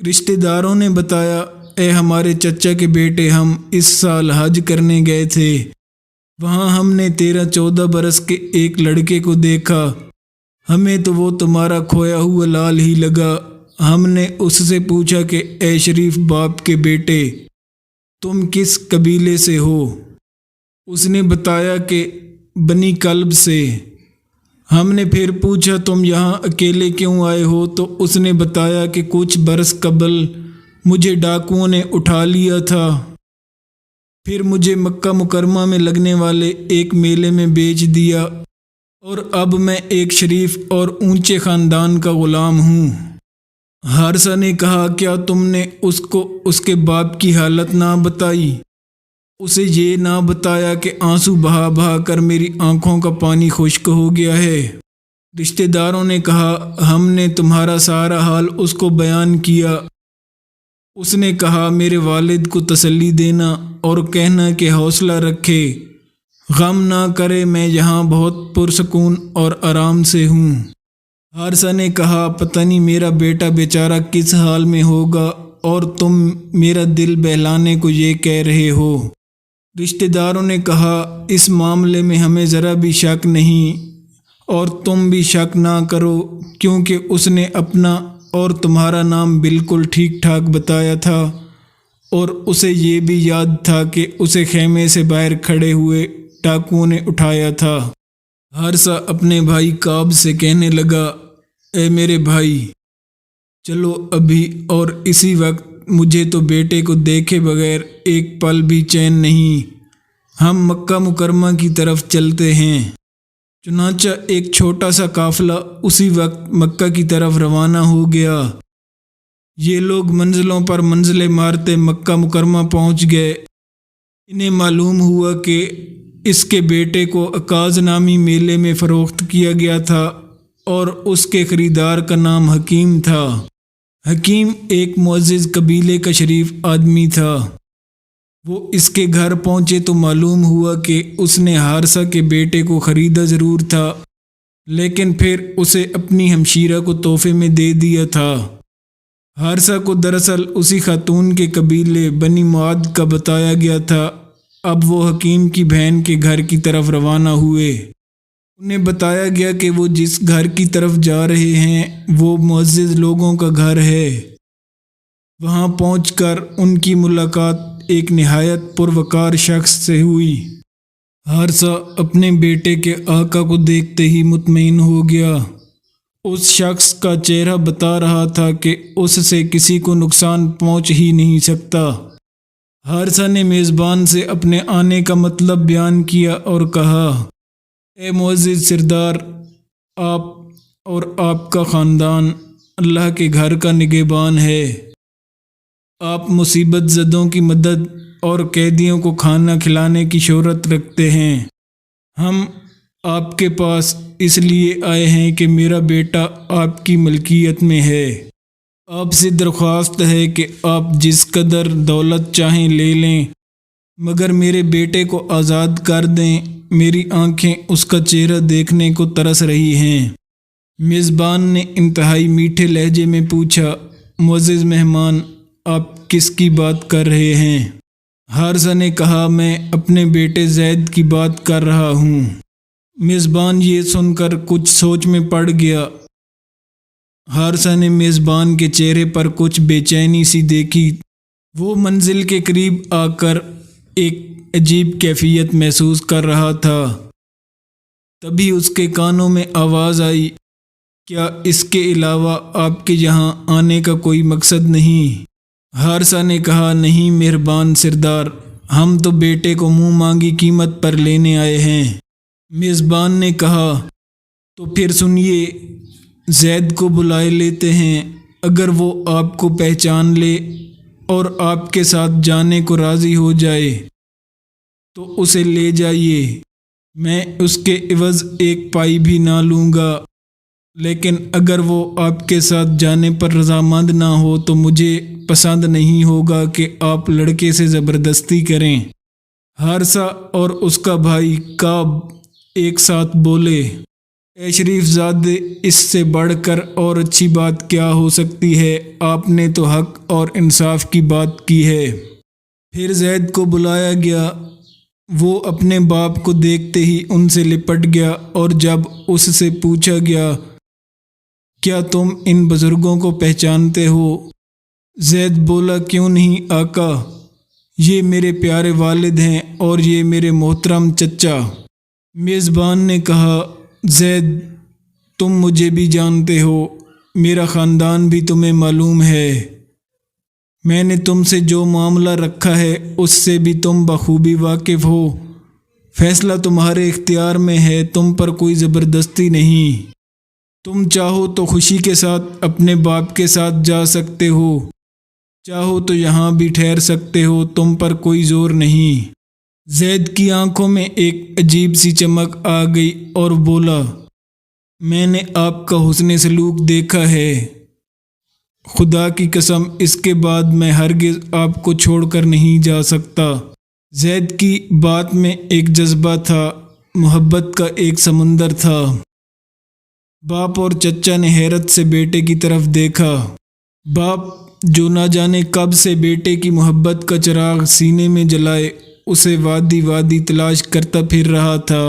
رشتہ داروں نے بتایا، اے ہمارے چچا کے بیٹے، ہم اس سال حج کرنے گئے تھے۔ وہاں ہم نے 13-14 برس کے ایک لڑکے کو دیکھا۔ ہمیں تو وہ تمہارا کھویا ہوا لال ہی لگا۔ ہم نے اس سے پوچھا کہ اے شریف باپ کے بیٹے، تم کس قبیلے سے ہو؟ اس نے بتایا کہ بنی کلب سے۔ ہم نے پھر پوچھا تم یہاں اکیلے کیوں آئے ہو؟ تو اس نے بتایا کہ کچھ برس قبل مجھے ڈاکوؤں نے اٹھا لیا تھا، پھر مجھے مکہ مکرمہ میں لگنے والے ایک میلے میں بیچ دیا، اور اب میں ایک شریف اور اونچے خاندان کا غلام ہوں۔ حارثہ نے کہا، کیا تم نے اس کو اس کے باپ کی حالت نہ بتائی؟ اسے یہ نہ بتایا کہ آنسو بہا بہا کر میری آنکھوں کا پانی خشک ہو گیا ہے؟ رشتہ داروں نے کہا، ہم نے تمہارا سارا حال اس کو بیان کیا۔ اس نے کہا، میرے والد کو تسلی دینا اور کہنا کہ حوصلہ رکھے، غم نہ کرے، میں یہاں بہت پرسکون اور آرام سے ہوں۔ حارثہ نے کہا، پتہ نہیں میرا بیٹا بیچارہ کس حال میں ہوگا، اور تم میرا دل بہلانے کو یہ کہہ رہے ہو۔ رشتہ داروں نے کہا، اس معاملے میں ہمیں ذرا بھی شک نہیں، اور تم بھی شک نہ کرو، کیونکہ اس نے اپنا اور تمہارا نام بالکل ٹھیک ٹھاک بتایا تھا، اور اسے یہ بھی یاد تھا کہ اسے خیمے سے باہر کھڑے ہوئے ڈاکوؤں نے اٹھایا تھا۔ حارثہ اپنے بھائی کعب سے کہنے لگا، اے میرے بھائی، چلو ابھی اور اسی وقت، مجھے تو بیٹے کو دیکھے بغیر ایک پل بھی چین نہیں، ہم مکہ مکرمہ کی طرف چلتے ہیں۔ چنانچہ ایک چھوٹا سا قافلہ اسی وقت مکہ کی طرف روانہ ہو گیا۔ یہ لوگ منزلوں پر منزلیں مارتے مکہ مکرمہ پہنچ گئے۔ انہیں معلوم ہوا کہ اس کے بیٹے کو عکاظ نامی میلے میں فروخت کیا گیا تھا، اور اس کے خریدار کا نام حکیم تھا۔ حکیم ایک معزز قبیلے کا شریف آدمی تھا۔ وہ اس کے گھر پہنچے تو معلوم ہوا کہ اس نے حارثہ کے بیٹے کو خریدا ضرور تھا، لیکن پھر اسے اپنی ہمشیرہ کو تحفے میں دے دیا تھا۔ حارثہ کو دراصل اسی خاتون کے قبیلے بنی معاد کا بتایا گیا تھا۔ اب وہ حکیم کی بہن کے گھر کی طرف روانہ ہوئے۔ انہیں بتایا گیا کہ وہ جس گھر کی طرف جا رہے ہیں وہ معزز لوگوں کا گھر ہے۔ وہاں پہنچ کر ان کی ملاقات ایک نہایت پروقار شخص سے ہوئی۔ حارثہ اپنے بیٹے کے آقا کو دیکھتے ہی مطمئن ہو گیا۔ اس شخص کا چہرہ بتا رہا تھا کہ اس سے کسی کو نقصان پہنچ ہی نہیں سکتا۔ حارثہ نے میزبان سے اپنے آنے کا مطلب بیان کیا اور کہا، اے معزز سردار، آپ اور آپ کا خاندان اللہ کے گھر کا نگہبان ہے۔ آپ مصیبت زدوں کی مدد اور قیدیوں کو کھانا کھلانے کی شہرت رکھتے ہیں۔ ہم آپ کے پاس اس لیے آئے ہیں کہ میرا بیٹا آپ کی ملکیت میں ہے۔ آپ سے درخواست ہے کہ آپ جس قدر دولت چاہیں لے لیں، مگر میرے بیٹے کو آزاد کر دیں۔ میری آنکھیں اس کا چہرہ دیکھنے کو ترس رہی ہیں۔ میزبان نے انتہائی میٹھے لہجے میں پوچھا، معزز مہمان، آپ کس کی بات کر رہے ہیں؟ حارثہ نے کہا، میں اپنے بیٹے زید کی بات کر رہا ہوں۔ میزبان یہ سن کر کچھ سوچ میں پڑ گیا۔ حارثہ نے میزبان کے چہرے پر کچھ بے چینی سی دیکھی۔ وہ منزل کے قریب آ کر ایک عجیب کیفیت محسوس کر رہا تھا۔ تبھی اس کے کانوں میں آواز آئی، کیا اس کے علاوہ آپ کے یہاں آنے کا کوئی مقصد نہیں؟ حارثہ نے کہا، نہیں مہربان سردار، ہم تو بیٹے کو منہ مانگی قیمت پر لینے آئے ہیں۔ میزبان نے کہا، تو پھر سنیے، زید کو بلائے لیتے ہیں، اگر وہ آپ کو پہچان لے اور آپ کے ساتھ جانے کو راضی ہو جائے تو اسے لے جائیے، میں اس کے عوض ایک پائی بھی نہ لوں گا، لیکن اگر وہ آپ کے ساتھ جانے پر رضامند نہ ہو تو مجھے پسند نہیں ہوگا کہ آپ لڑکے سے زبردستی کریں۔ حارثہ اور اس کا بھائی کعب ایک ساتھ بولے، اے شریف زادے، اس سے بڑھ کر اور اچھی بات کیا ہو سکتی ہے؟ آپ نے تو حق اور انصاف کی بات کی ہے۔ پھر زید کو بلایا گیا۔ وہ اپنے باپ کو دیکھتے ہی ان سے لپٹ گیا، اور جب اس سے پوچھا گیا کیا تم ان بزرگوں کو پہچانتے ہو؟ زید بولا کیوں نہیں آقا، یہ میرے پیارے والد ہیں اور یہ میرے محترم چچا۔ میزبان نے کہا زید، تم مجھے بھی جانتے ہو، میرا خاندان بھی تمہیں معلوم ہے، میں نے تم سے جو معاملہ رکھا ہے اس سے بھی تم بخوبی واقف ہو، فیصلہ تمہارے اختیار میں ہے، تم پر کوئی زبردستی نہیں، تم چاہو تو خوشی کے ساتھ اپنے باپ کے ساتھ جا سکتے ہو، چاہو تو یہاں بھی ٹھہر سکتے ہو، تم پر کوئی زور نہیں۔ زید کی آنکھوں میں ایک عجیب سی چمک آ گئی اور بولا میں نے آپ کا حسن سلوک دیکھا ہے، خدا کی قسم اس کے بعد میں ہرگز آپ کو چھوڑ کر نہیں جا سکتا۔ زید کی بات میں ایک جذبہ تھا، محبت کا ایک سمندر تھا۔ باپ اور چچا نے حیرت سے بیٹے کی طرف دیکھا۔ باپ جو نہ جانے کب سے بیٹے کی محبت کا چراغ سینے میں جلائے اسے وادی وادی تلاش کرتا پھر رہا تھا،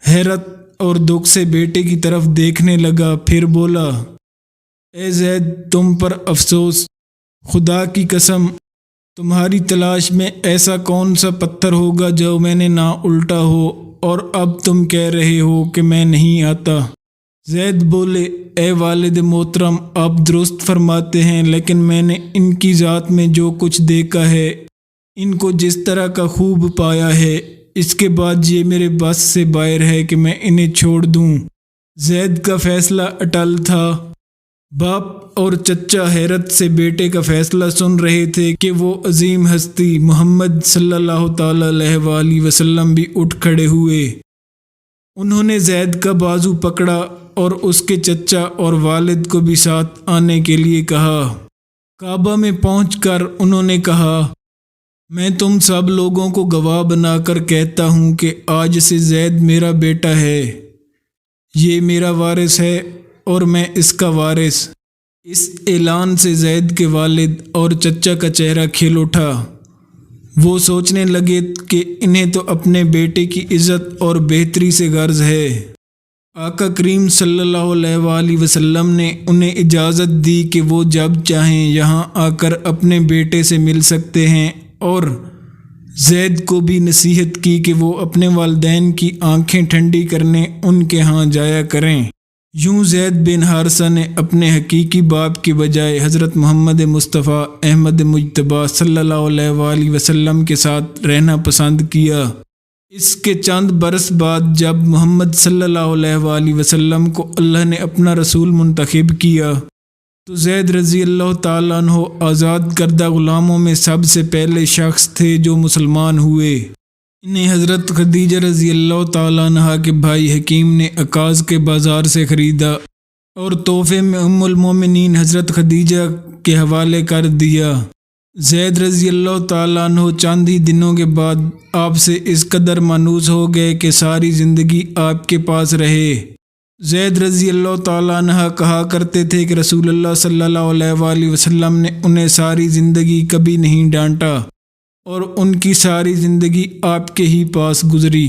حیرت اور دکھ سے بیٹے کی طرف دیکھنے لگا، پھر بولا اے زید، تم پر افسوس، خدا کی قسم تمہاری تلاش میں ایسا کون سا پتھر ہوگا جو میں نے نہ الٹا ہو، اور اب تم کہہ رہے ہو کہ میں نہیں آتا۔ زید بولے اے والد محترم، آپ درست فرماتے ہیں، لیکن میں نے ان کی ذات میں جو کچھ دیکھا ہے، ان کو جس طرح کا خوب پایا ہے، اس کے بعد یہ میرے بس سے باہر ہے کہ میں انہیں چھوڑ دوں۔ زید کا فیصلہ اٹل تھا۔ باپ اور چچا حیرت سے بیٹے کا فیصلہ سن رہے تھے کہ وہ عظیم ہستی محمد صلی اللہ تعالی علیہ وآلہ وسلم بھی اٹھ کھڑے ہوئے۔ انہوں نے زید کا بازو پکڑا اور اس کے چچا اور والد کو بھی ساتھ آنے کے لیے کہا۔ کعبہ میں پہنچ کر انہوں نے کہا میں تم سب لوگوں کو گواہ بنا کر کہتا ہوں کہ آج سے زید میرا بیٹا ہے، یہ میرا وارث ہے اور میں اس کا وارث۔ اس اعلان سے زید کے والد اور چچا کا چہرہ کھل اٹھا۔ وہ سوچنے لگے کہ انہیں تو اپنے بیٹے کی عزت اور بہتری سے غرض ہے۔ آقا کریم صلی اللہ علیہ وآلہ وسلم نے انہیں اجازت دی کہ وہ جب چاہیں یہاں آ کر اپنے بیٹے سے مل سکتے ہیں، اور زید کو بھی نصیحت کی کہ وہ اپنے والدین کی آنکھیں ٹھنڈی کرنے ان کے ہاں جایا کریں۔ یوں زید بن حارثہ نے اپنے حقیقی باپ کی بجائے حضرت محمد مصطفیٰ احمد مجتبیٰ صلی اللہ علیہ وآلہ وسلم کے ساتھ رہنا پسند کیا۔ اس کے چند برس بعد جب محمد صلی اللہ علیہ وآلہ وسلم کو اللہ نے اپنا رسول منتخب کیا تو زید رضی اللہ تعالیٰ عنہ آزاد کردہ غلاموں میں سب سے پہلے شخص تھے جو مسلمان ہوئے۔ انہیں حضرت خدیجہ رضی اللہ تعالیٰ عنہ کے بھائی حکیم نے عکاظ کے بازار سے خریدا اور تحفے میں ام المومنین حضرت خدیجہ کے حوالے کر دیا۔ زید رضی اللہ تعالیٰ عنہ چند ہی دنوں کے بعد آپ سے اس قدر مانوس ہو گئے کہ ساری زندگی آپ کے پاس رہے۔ زید رضی اللہ تعالیٰ عنہ کہا کرتے تھے کہ رسول اللہ صلی اللہ علیہ وآلہ وسلم نے انہیں ساری زندگی کبھی نہیں ڈانٹا، اور ان کی ساری زندگی آپ کے ہی پاس گزری۔